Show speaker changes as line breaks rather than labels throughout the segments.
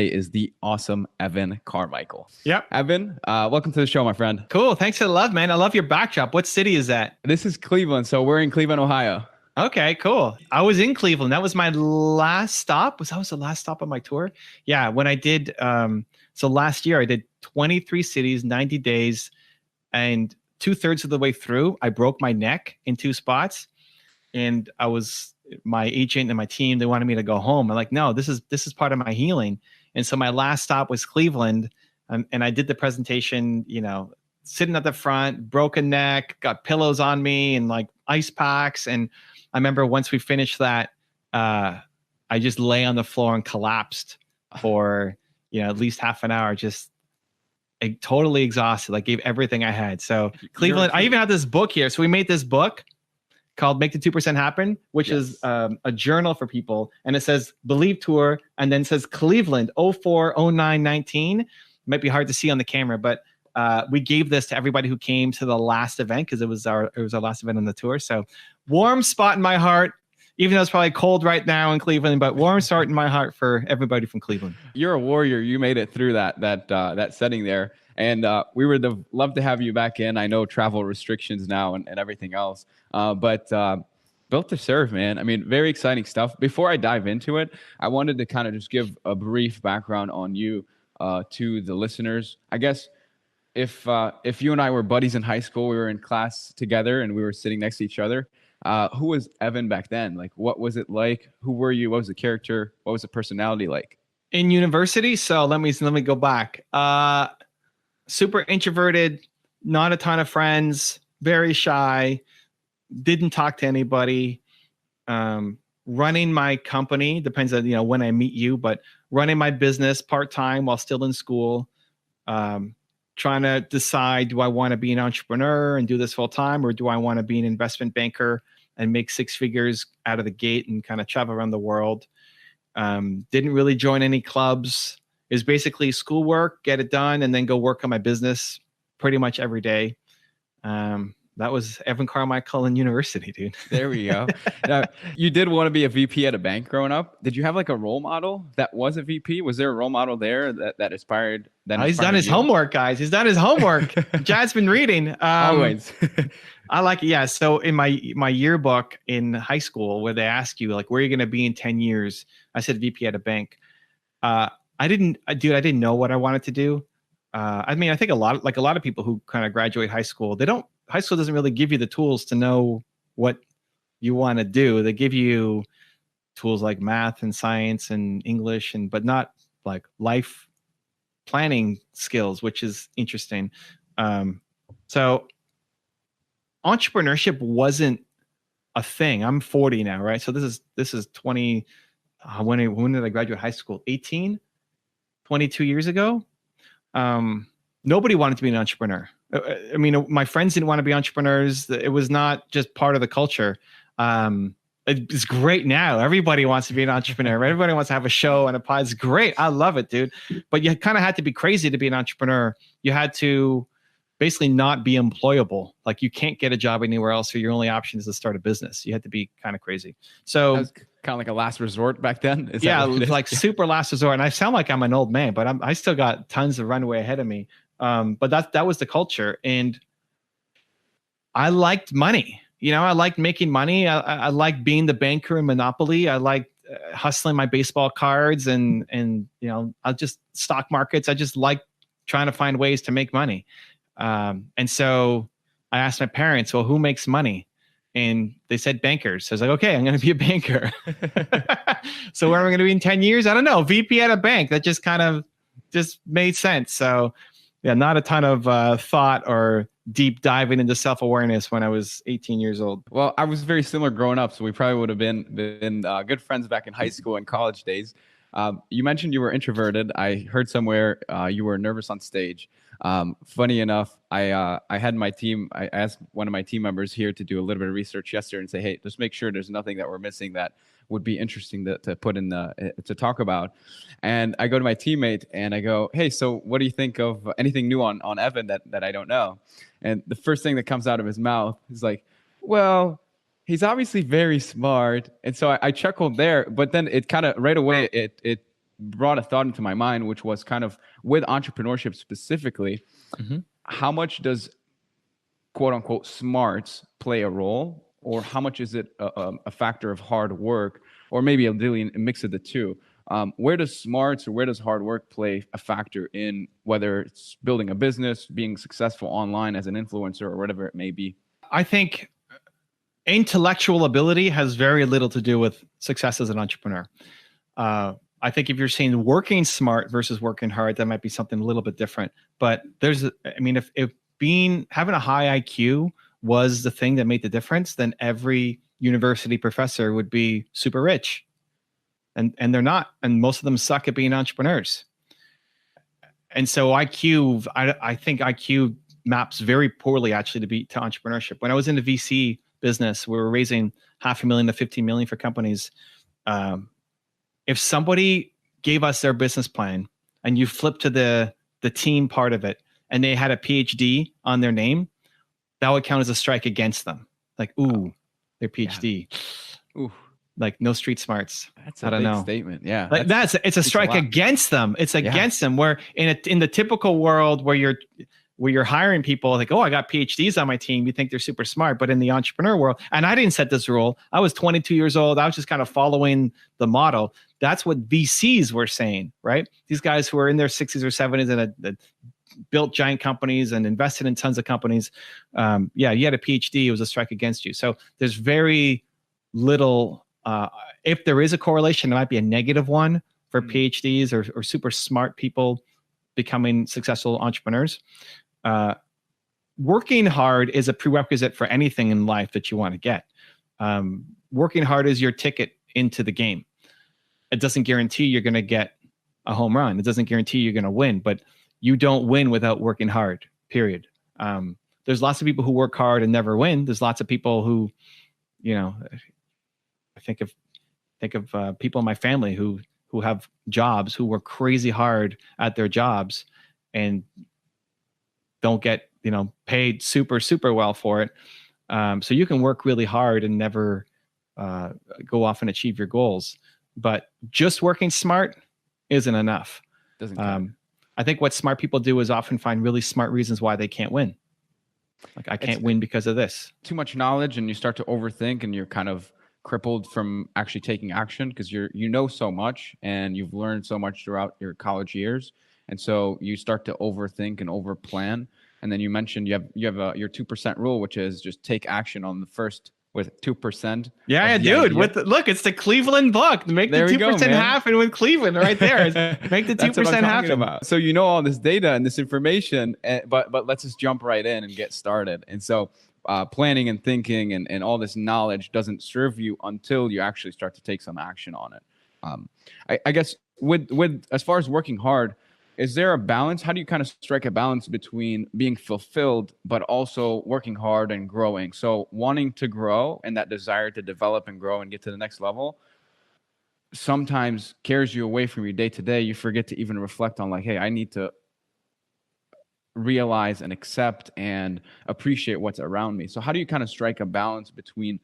Is the awesome Evan Carmichael.
Yep.
Evan, welcome to the show, my friend.
Cool. Thanks for the love, man. I love your backdrop. What city is that?
This is Cleveland. So we're in Cleveland, Ohio.
Okay, cool. I was in Cleveland. That was my last stop. That was the last stop on my tour? Yeah, when I did, so last year I did 23 cities, 90 days, and 2/3 of the way through, I broke my neck in 2 spots. And my agent and my team, they wanted me to go home. I'm like, no, this is part of my healing. And so my last stop was Cleveland. And I did the presentation, sitting at the front, broken neck, got pillows on me and like ice packs. And I remember once we finished that, I just lay on the floor and collapsed for, at least half an hour, just totally exhausted, like gave everything I had. So Cleveland, I even have this book here. So we made this book called Make the 2% Happen, which is a journal for people. And it says Believe Tour, and then says Cleveland 04, 09, 19. It might be hard to see on the camera, but we gave this to everybody who came to the last event because it was our last event on the tour. So warm spot in my heart, even though it's probably cold right now in Cleveland, but warm spot in my heart for everybody from Cleveland.
You're a warrior. You made it through that setting there. And we would have loved to have you back in. I know travel restrictions now and everything else, but built to serve, man. I mean, very exciting stuff. Before I dive into it, I wanted to kind of just give a brief background on you to the listeners. I guess if you and I were buddies in high school, we were in class together and we were sitting next to each other. Who was Evan back then? Like, what was it like? Who were you? What was the character? What was the personality like?
In university, so let me go back. Super introverted, not a ton of friends, very shy, didn't talk to anybody. Running my company, depends on when I meet you, but running my business part-time while still in school. Trying to decide, do I want to be an entrepreneur and do this full-time, or do I want to be an investment banker and make 6 figures out of the gate and kind of travel around the world? Didn't really join any clubs. Is basically schoolwork, get it done, and then go work on my business pretty much every day. That was Evan Carmichael in university, dude.
There we go. Now, you did want to be a VP at a bank growing up. Did you have like a role model that was a VP? Was there a role model there that inspired?
He's done his homework, guys. He's done his homework. Jad's been reading.
Always.
I like it. Yeah. So in my yearbook in high school, where they ask you like, where are you going to be in 10 years? I said VP at a bank. I didn't know what I wanted to do. I mean, I think a lot of people who kind of graduate high school, high school doesn't really give you the tools to know what you want to do. They give you tools like math and science and English, but not like life planning skills, which is interesting. So entrepreneurship wasn't a thing. I'm 40 now, right? So this is 20. When did I graduate high school? 18, 22 years ago. Nobody wanted to be an entrepreneur. I mean, my friends didn't want to be entrepreneurs. It was not just part of the culture. It's great now. Everybody wants to be an entrepreneur. Everybody wants to have a show and a pod. It's great. I love it, dude. But you kind of had to be crazy to be an entrepreneur. You had to basically not be employable. Like you can't get a job anywhere else, or your only option is to start a business. You had to be kind of crazy. So
that was kind of like a last resort back then.
Yeah, like super last resort. And I sound like I'm an old man, but I still got tons of runway ahead of me. But that was the culture, and I liked money. I liked making money. I liked being the banker in Monopoly. I liked hustling my baseball cards and I just stock markets. I just liked trying to find ways to make money. And so I asked my parents, well, who makes money? And they said bankers. So I was like, okay, I'm going to be a banker. So where am I going to be in 10 years? I don't know. VP at a bank. That just kind of just made sense. So yeah, not a ton of thought or deep diving into self-awareness when I was 18 years old.
Well, I was very similar growing up. So we probably would have been good friends back in high school and college days. You mentioned you were introverted. I heard somewhere you were nervous on stage. Funny enough, I had my team. I asked one of my team members here to do a little bit of research yesterday and say, hey, just make sure there's nothing that we're missing that would be interesting to put in to talk about. And I go to my teammate and I go, hey, so what do you think of anything new on Evan that I don't know? And the first thing that comes out of his mouth is like, well, he's obviously very smart. And so I chuckled there, but then it kind of right away, it brought a thought into my mind, which was kind of with entrepreneurship specifically, how much does quote unquote smarts play a role, or how much is it a factor of hard work, or maybe a mix of the two? Where does smarts or where does hard work play a factor in whether it's building a business, being successful online as an influencer, or whatever it may be?
I think intellectual ability has very little to do with success as an entrepreneur. I think if you're saying working smart versus working hard, that might be something a little bit different. But if having a high IQ was the thing that made the difference, then every university professor would be super rich. And they're not. And most of them suck at being entrepreneurs. And so IQ, I think IQ maps very poorly actually to entrepreneurship. When I was in the VC business, we were raising $500,000 to $15 million for companies. If somebody gave us their business plan and you flip to the team part of it and they had a PhD on their name, that would count as a strike against them. Like, ooh, their PhD. Yeah. Ooh. Like no street smarts.
That's a big statement. Yeah.
Like it's a strike against them. It's against them. Where in the typical world where you're hiring people like, oh, I got PhDs on my team, you think they're super smart. But in the entrepreneur world, and I didn't set this rule. I was 22 years old. I was just kind of following the model. That's what VCs were saying, right? These guys who are in their 60s or 70s and built giant companies and invested in tons of companies. You had a PhD, it was a strike against you. So there's very little. If there is a correlation, it might be a negative one for PhDs or super smart people becoming successful entrepreneurs. Working hard is a prerequisite for anything in life that you want to get. Working hard is your ticket into the game. It doesn't guarantee you're going to get a home run. It doesn't guarantee you're going to win, but you don't win without working hard, period. There's lots of people who work hard and never win. There's lots of people who, I think of people in my family who have jobs, who work crazy hard at their jobs and don't get, paid super, super well for it. So you can work really hard and never go off and achieve your goals. But just working smart isn't enough. I think what smart people do is often find really smart reasons why they can't win. Like, I can't win because of this.
Too much knowledge, and you start to overthink, and you're kind of crippled from actually taking action because you know so much and you've learned so much throughout your college years, and so you start to overthink and overplan. And then you mentioned you have your 2% rule, which is just take action on the first with 2%.
Yeah, dude. Look, it's the Cleveland book. Make the 2% happen with Cleveland right there. Make the 2% happen.
So you know all this data and this information, but let's just jump right in and get started. And so planning and thinking and all this knowledge doesn't serve you until you actually start to take some action on it. I guess with as far as working hard, is there a balance? How do you kind of strike a balance between being fulfilled, but also working hard and growing? So wanting to grow and that desire to develop and grow and get to the next level sometimes carries you away from your day to day. You forget to even reflect on like, hey, I need to realize and accept and appreciate what's around me. So how do you kind of strike a balance between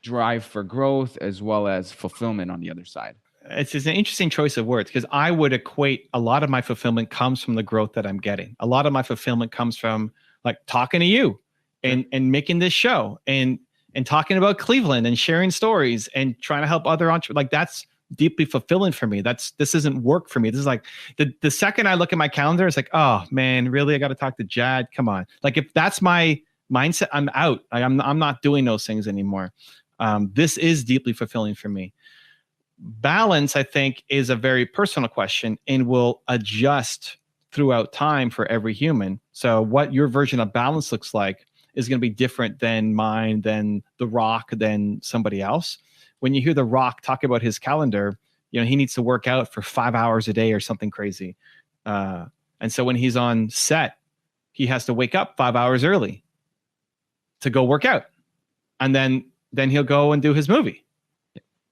drive for growth as well as fulfillment on the other side?
It's an interesting choice of words because I would equate a lot of my fulfillment comes from the growth that I'm getting. A lot of my fulfillment comes from like talking to you and making this show and talking about Cleveland and sharing stories and trying to help other entrepreneurs. Like that's deeply fulfilling for me. This isn't work for me. This is like the second I look at my calendar, it's like, oh man, really? I got to talk to Jad. Come on. Like if that's my mindset, I'm out. Like I'm not doing those things anymore. This is deeply fulfilling for me. Balance, I think, is a very personal question and will adjust throughout time for every human. So what your version of balance looks like is going to be different than mine, than The Rock, than somebody else. When you hear The Rock talk about his calendar, he needs to work out for 5 hours a day or something crazy. And so when he's on set, he has to wake up 5 hours early to go work out. And then he'll go and do his movie.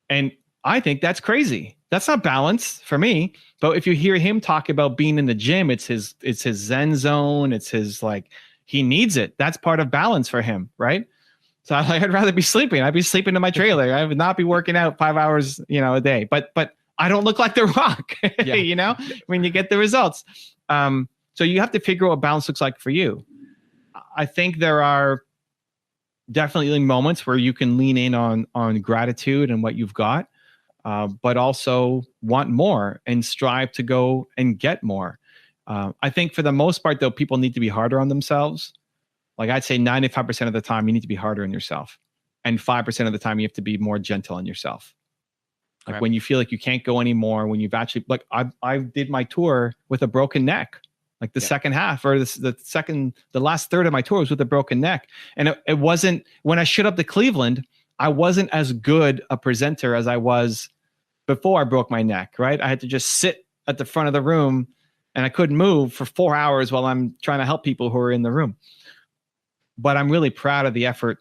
And I think that's crazy. That's not balance for me. But if you hear him talk about being in the gym, it's his Zen zone. It's his he needs it. That's part of balance for him, right? So I'd rather be sleeping. I'd be sleeping in my trailer. I would not be working out 5 hours, a day. But I don't look like The Rock,
Yeah.
you know, when you get the results. So you have to figure out what balance looks like for you. I think there are definitely moments where you can lean in on gratitude and what you've got, but also want more and strive to go and get more. I think for the most part, though, people need to be harder on themselves. Like I'd say 95% of the time, you need to be harder on yourself. And 5% of the time, you have to be more gentle on yourself. Like when you feel like you can't go anymore, when you've actually, like I did my tour with a broken neck. Like the second half or the last third of my tour was with a broken neck. And it wasn't, when I showed up to Cleveland, I wasn't as good a presenter as I was before I broke my neck, right? I had to just sit at the front of the room and I couldn't move for 4 hours while I'm trying to help people who are in the room. But I'm really proud of the effort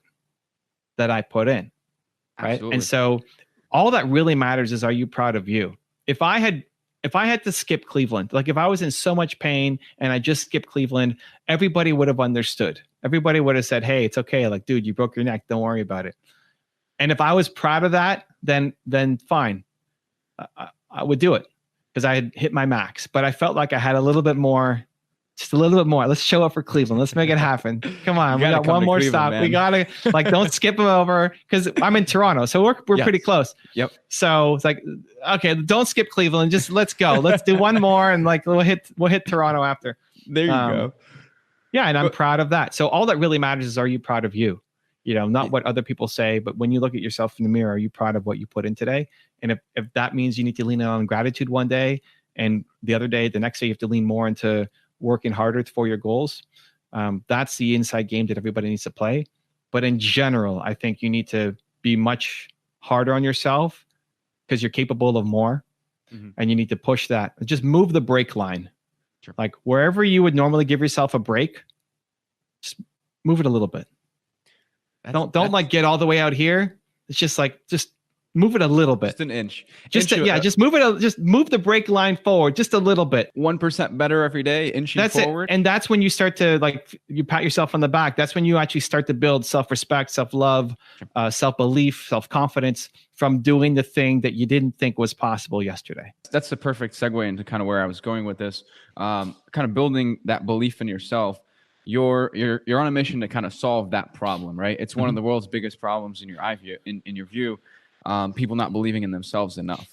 that I put in, right?
Absolutely.
And so all that really matters is, are you proud of you? If I had to skip Cleveland, like if I was in so much pain and I just skipped Cleveland, everybody would have understood. Everybody would have said, hey, it's okay. Like, dude, you broke your neck. Don't worry about it. And if I was proud of that, then fine. I would do it because I had hit my max. But I felt like I had a little bit more, just a little bit more. Let's show up for Cleveland. Let's make it happen. Come on. We got one more stop. Man. We got to, like, don't skip them over because I'm in Toronto. So we're pretty close.
Yep.
So it's like, okay, don't skip Cleveland. Just let's go. Let's do one more. And like, we'll hit Toronto after.
There you go.
Yeah. And I'm proud of that. So all that really matters is, are you proud of you? You know, not what other people say, but when you look at yourself in the mirror, are you proud of what you put in today? And if that means you need to lean on gratitude one day and the next day you have to lean more into working harder for your goals, that's the inside game that everybody needs to play. But in general, I think you need to be much harder on yourself because you're capable of more, and you need to push that. Just move the brake line. Sure. Like wherever you would normally give yourself a break, just move it a little bit. Don't like get all the way out here. It's just move it a little bit.
Just an inch.
Just move it. Just move the brake line forward just a little bit.
1% better every day, inching forward.
And that's when you start to you pat yourself on the back. That's when you actually start to build self-respect, self-love, self-belief, self-confidence from doing the thing that you didn't think was possible yesterday.
That's the perfect segue into kind of where I was going with this. Kind of building that belief in yourself. You're on a mission to kind of solve that problem, right? It's one of the world's biggest problems in your view. People not believing in themselves enough.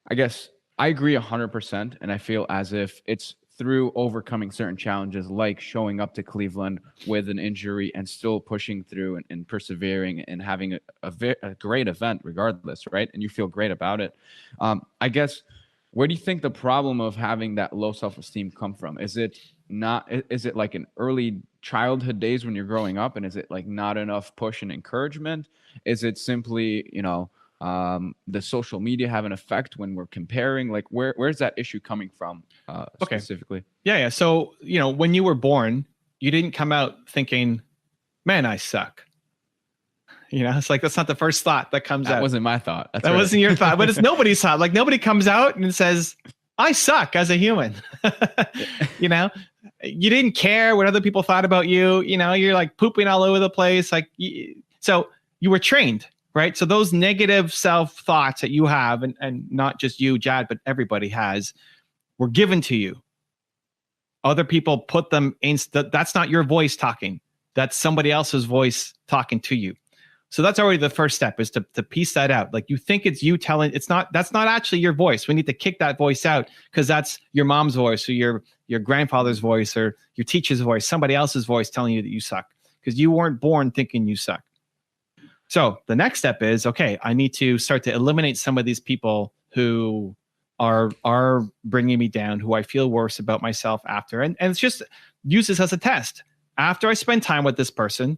I guess I agree 100%, and I feel as if it's through overcoming certain challenges, like showing up to Cleveland with an injury and still pushing through and persevering and having a great event regardless, right? And you feel great about it. I guess, where do you think the problem of having that low self-esteem come from? Is it like in early childhood days when you're growing up, and is it like not enough push and encouragement? Is it simply, the social media have an effect when we're comparing? Like where's that issue coming from specifically?
Yeah. So, when you were born, you didn't come out thinking, man, I suck. It's like, that's not the first thought that comes out.
That wasn't my thought.
That wasn't your thought, but it's nobody's thought. Like nobody comes out and says, I suck as a human. You didn't care what other people thought about you. You're like pooping all over the place. So you were trained, right? So those negative self thoughts that you have, and not just you, Jad, but everybody has, were given to you. Other people put them in. That's not your voice talking. That's somebody else's voice talking to you. So that's already the first step, is to piece that out. Like you think it's you telling, that's not actually your voice. We need to kick that voice out because that's your mom's voice or your grandfather's voice or your teacher's voice, somebody else's voice telling you that you suck because you weren't born thinking you suck. So the next step is, okay, I need to start to eliminate some of these people who are bringing me down, who I feel worse about myself after. And it's just use this as a test. After I spend time with this person,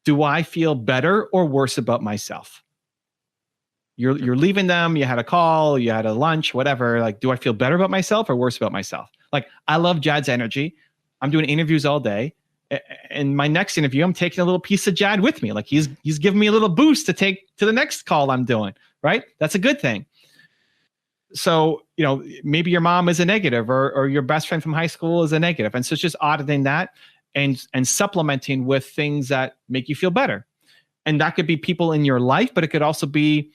do I feel better or worse about myself? You're leaving them, you had a call, you had a lunch, whatever. Like, do I feel better about myself or worse about myself? Like, I love Jad's energy. I'm doing interviews all day. And my next interview, I'm taking a little piece of Jad with me. Like he's giving me a little boost to take to the next call I'm doing, right? That's a good thing. So, maybe your mom is a negative or your best friend from high school is a negative. And so it's just auditing that and supplementing with things that make you feel better. And that could be people in your life, but it could also be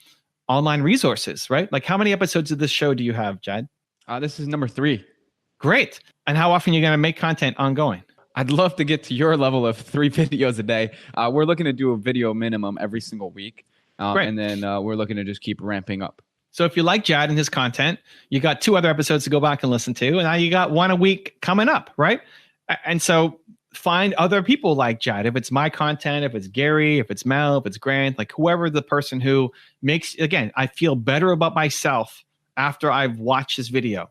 online resources, right? Like how many episodes of this show do you have, Jad?
This is number 3.
Great. And how often are you going to make content ongoing?
I'd love to get to your level of 3 videos a day. We're looking to do a video minimum every single week.
Great.
And then we're looking to just keep ramping up.
So if you like Jad and his content, you got 2 other episodes to go back and listen to. And now you got 1 a week coming up, right? And so find other people like Jad. If it's my content, if it's Gary, if it's Mel, if it's Grant, like whoever the person who makes, again, I feel better about myself after I've watched this video,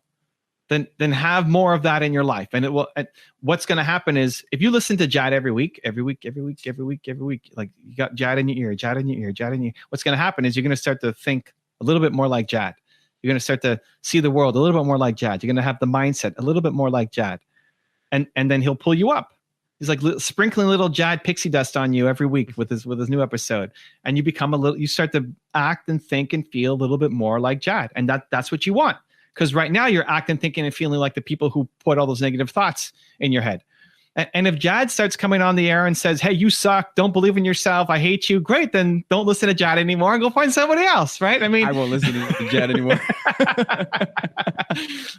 then have more of that in your life. And it will, and what's going to happen is if you listen to Jad every week, like you got Jad in your ear, what's going to happen is you're going to start to think a little bit more like Jad. You're going to start to see the world a little bit more like Jad. You're going to have the mindset a little bit more like Jad. And then he'll pull you up. He's like sprinkling little Jad pixie dust on you every week with his new episode. And you become you start to act and think and feel a little bit more like Jad. And that's what you want. Because right now you're acting, thinking, and feeling like the people who put all those negative thoughts in your head. And if Jad starts coming on the air and says, hey, you suck, don't believe in yourself, I hate you, great, then don't listen to Jad anymore and go find somebody else, right? I mean,
I won't listen to Jad anymore.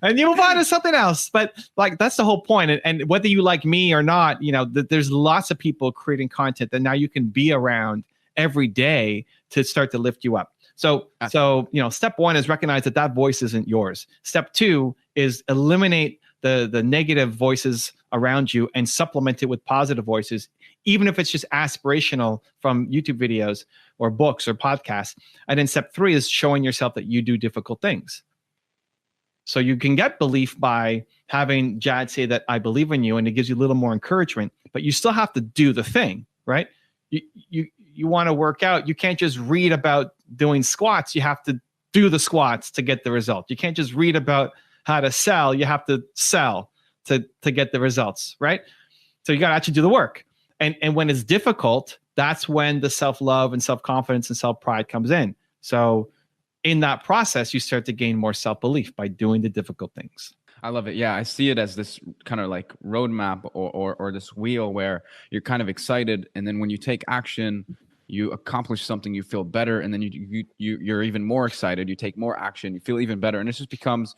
And you move on to something else. But like, that's the whole point. And whether you like me or not, there's lots of people creating content that now you can be around every day to start to lift you up. So step 1 is recognize that voice isn't yours. Step 2 is eliminate the negative voices around you and supplement it with positive voices, even if it's just aspirational from YouTube videos or books or podcasts. And then step 3 is showing yourself that you do difficult things. So you can get belief by having Jad say that I believe in you, and it gives you a little more encouragement, but you still have to do the thing, right? You want to work out. You can't just read about doing squats. You have to do the squats to get the result. You can't just read about how to sell. You have to sell to get the results, right? So you got to actually do the work. And when it's difficult, that's when the self-love and self-confidence and self-pride comes in. So in that process, you start to gain more self-belief by doing the difficult things.
I love it. Yeah, I see it as this kind of like roadmap or this wheel where you're kind of excited, and then when you take action, you accomplish something, you feel better, and then you're even more excited. You take more action, you feel even better, and it just becomes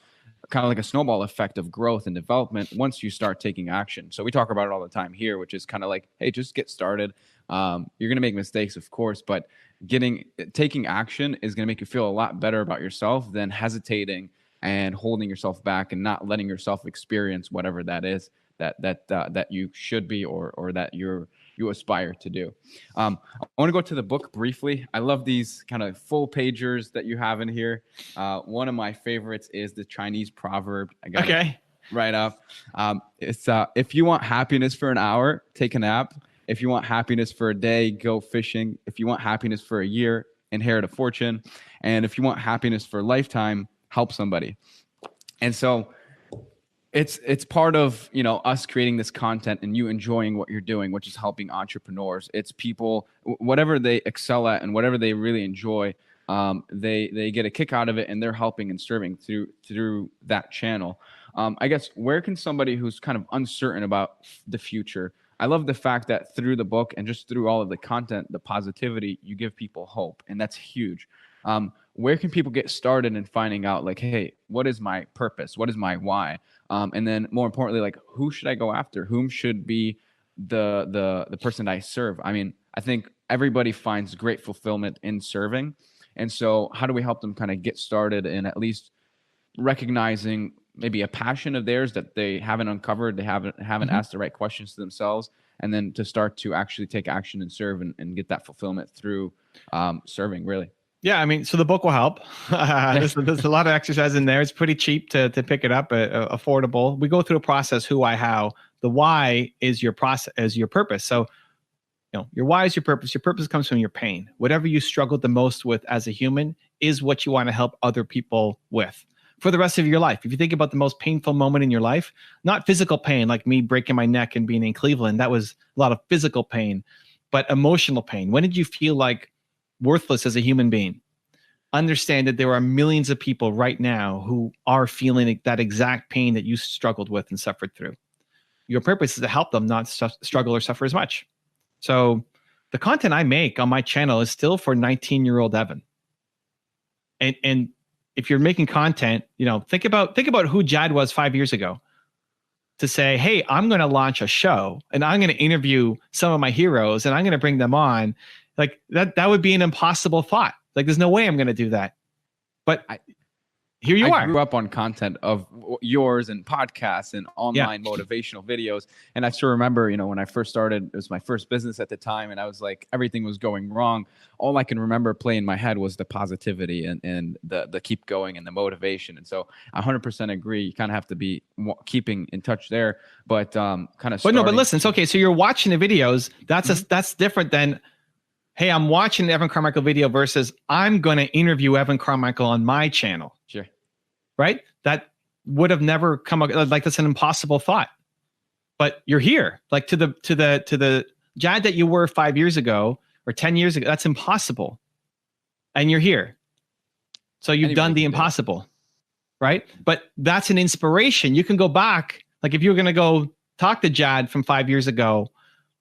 kind of like a snowball effect of growth and development once you start taking action. So we talk about it all the time here, which is kind of like, hey, just get started. You're gonna make mistakes, of course, but taking action is gonna make you feel a lot better about yourself than hesitating and holding yourself back and not letting yourself experience whatever that is that you should be or that you aspire to do. I want to go to the book briefly. I love these kind of full pagers that you have in here. One of my favorites is the Chinese proverb. I got it right up. It's if you want happiness for an hour, take a nap. If you want happiness for a day, go fishing. If you want happiness for a year, inherit a fortune. And if you want happiness for a lifetime, help somebody. And so it's part of us creating this content and you enjoying what you're doing, which is helping entrepreneurs. It's people, whatever they excel at and whatever they really enjoy, they get a kick out of it, and they're helping and serving through that channel. I guess, where can somebody who's kind of uncertain about the future? I love the fact that through the book and just through all of the content, the positivity, you give people hope, and that's huge. Where can people get started in finding out, like, hey, what is my purpose? What is my why? And then more importantly, like, who should I go after? Whom should be the person I serve? I mean, I think everybody finds great fulfillment in serving. And so how do we help them kind of get started in at least recognizing maybe a passion of theirs that they haven't uncovered, they haven't asked the right questions to themselves, and then to start to actually take action and serve and get that fulfillment through serving, really?
Yeah, I mean, so the book will help. There's a lot of exercise in there. It's pretty cheap to pick it up, affordable. We go through a process: who, why, how. The why is your process, is your purpose. So, your why is your purpose. Your purpose comes from your pain. Whatever you struggled the most with as a human is what you want to help other people with for the rest of your life. If you think about the most painful moment in your life, not physical pain like me breaking my neck and being in Cleveland, that was a lot of physical pain, but emotional pain. When did you feel like worthless as a human being? Understand that there are millions of people right now who are feeling that exact pain that you struggled with and suffered through. Your purpose is to help them not struggle or suffer as much. So the content I make on my channel is still for 19-year-old Evan. And if you're making content, think about who Jad was 5 years ago. To say, hey, I'm going to launch a show and I'm going to interview some of my heroes and I'm going to bring them on. Like that would be an impossible thought. Like there's no way I'm going to do that. But here you are.
I grew up on content of yours and podcasts and online motivational videos. And I still remember, when I first started, it was my first business at the time. And I was like, everything was going wrong. All I can remember playing in my head was the positivity and the keep going and the motivation. And so I 100% agree. You kind of have to be keeping in touch there, but kind of.
But no, but listen, it's okay. So you're watching the videos. That's different than, hey, I'm watching the Evan Carmichael video versus I'm going to interview Evan Carmichael on my channel.
Sure.
Right? That would have never come up. Like that's an impossible thought. But you're here. Like to the Jad that you were 5 years ago or 10 years ago, that's impossible. And you're here. So you've done the impossible. Right? But that's an inspiration. You can go back. Like if you're going to go talk to Jad from 5 years ago,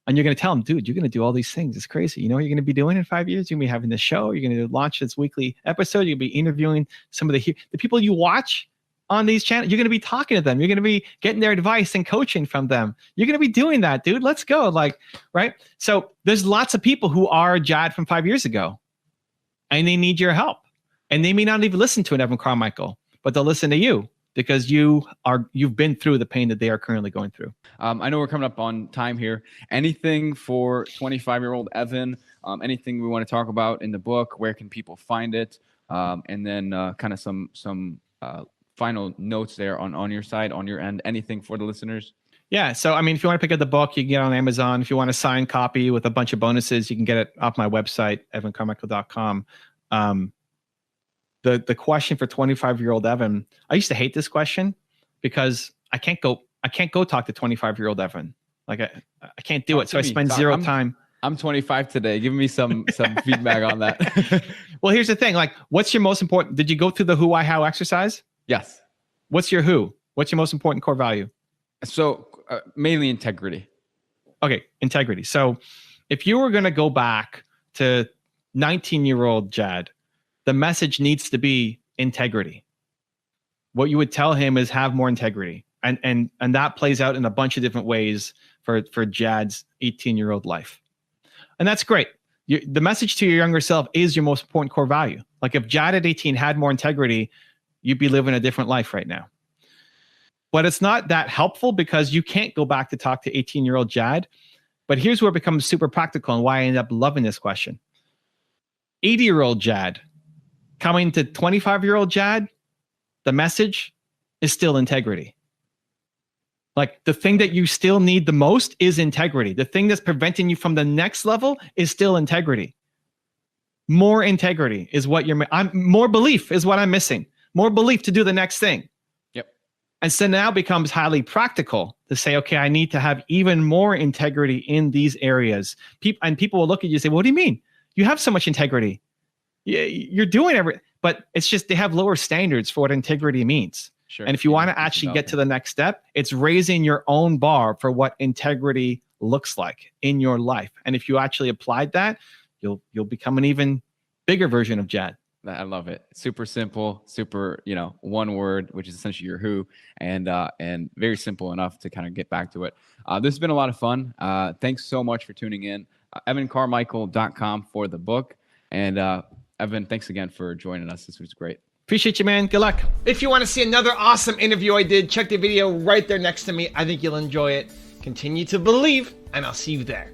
and you're going to tell him, dude, you're going to do all these things. It's crazy. You know what you're going to be doing in 5 years? You're going to be having this show. You're going to launch this weekly episode. You're going to be interviewing some of the people you watch on these channels. You're going to be talking to them. You're going to be getting their advice and coaching from them. You're going to be doing that, dude. Let's go. Like, right? So there's lots of people who are Jad from 5 years ago, and they need your help. And they may not even listen to an Evan Carmichael, but they'll listen to you. Because you've been through the pain that they are currently going through.
I know we're coming up on time here. Anything for 25-year-old Evan? Anything we want to talk about in the book? Where can people find it? And then kind of some final notes there on your side, on your end. Anything for the listeners?
Yeah. So, I mean, if you want to pick up the book, you can get it on Amazon. If you want a signed copy with a bunch of bonuses, you can get it off my website, evancarmichael.com. The question for 25-year-old Evan, I used to hate this question because I can't go talk to 25-year-old Evan. Like I can't do it. So I spend zero time.
I'm 25 today. Give me some feedback on that.
Well, here's the thing. Like, what's your most important? Did you go through the who, why, how exercise?
Yes.
What's your who? What's your most important core value?
So mainly integrity.
Okay, integrity. So if you were going to go back to 19-year-old Jad, the message needs to be integrity. What you would tell him is have more integrity. And that plays out in a bunch of different ways for Jad's 18-year-old life. And that's great. The message to your younger self is your most important core value. Like if Jad at 18 had more integrity, you'd be living a different life right now. But it's not that helpful because you can't go back to talk to 18-year-old Jad. But here's where it becomes super practical and why I ended up loving this question. 80-year-old Jad coming to 25-year-old Jad, the message is still integrity. Like the thing that you still need the most is integrity. The thing that's preventing you from the next level is still integrity. More integrity is what more belief is what I'm missing. More belief to do the next thing.
Yep.
And so now it becomes highly practical to say, okay, I need to have even more integrity in these areas. People will look at you and say, well, what do you mean? You have so much integrity. You're doing everything, but it's just they have lower standards for what integrity means.
Sure.
And if you want to actually get to the next step, it's raising your own bar for what integrity looks like in your life. And if you actually applied that, you'll become an even bigger version of Jad.
I love it. Super simple, super, one word, which is essentially your who, and very simple enough to kind of get back to it. This has been a lot of fun. Thanks so much for tuning in. EvanCarmichael.com for the book. And Evan, thanks again for joining us. This was great.
Appreciate you, man. Good luck.
If you want to see another awesome interview I did, check the video right there next to me. I think you'll enjoy it. Continue to believe, and I'll see you there.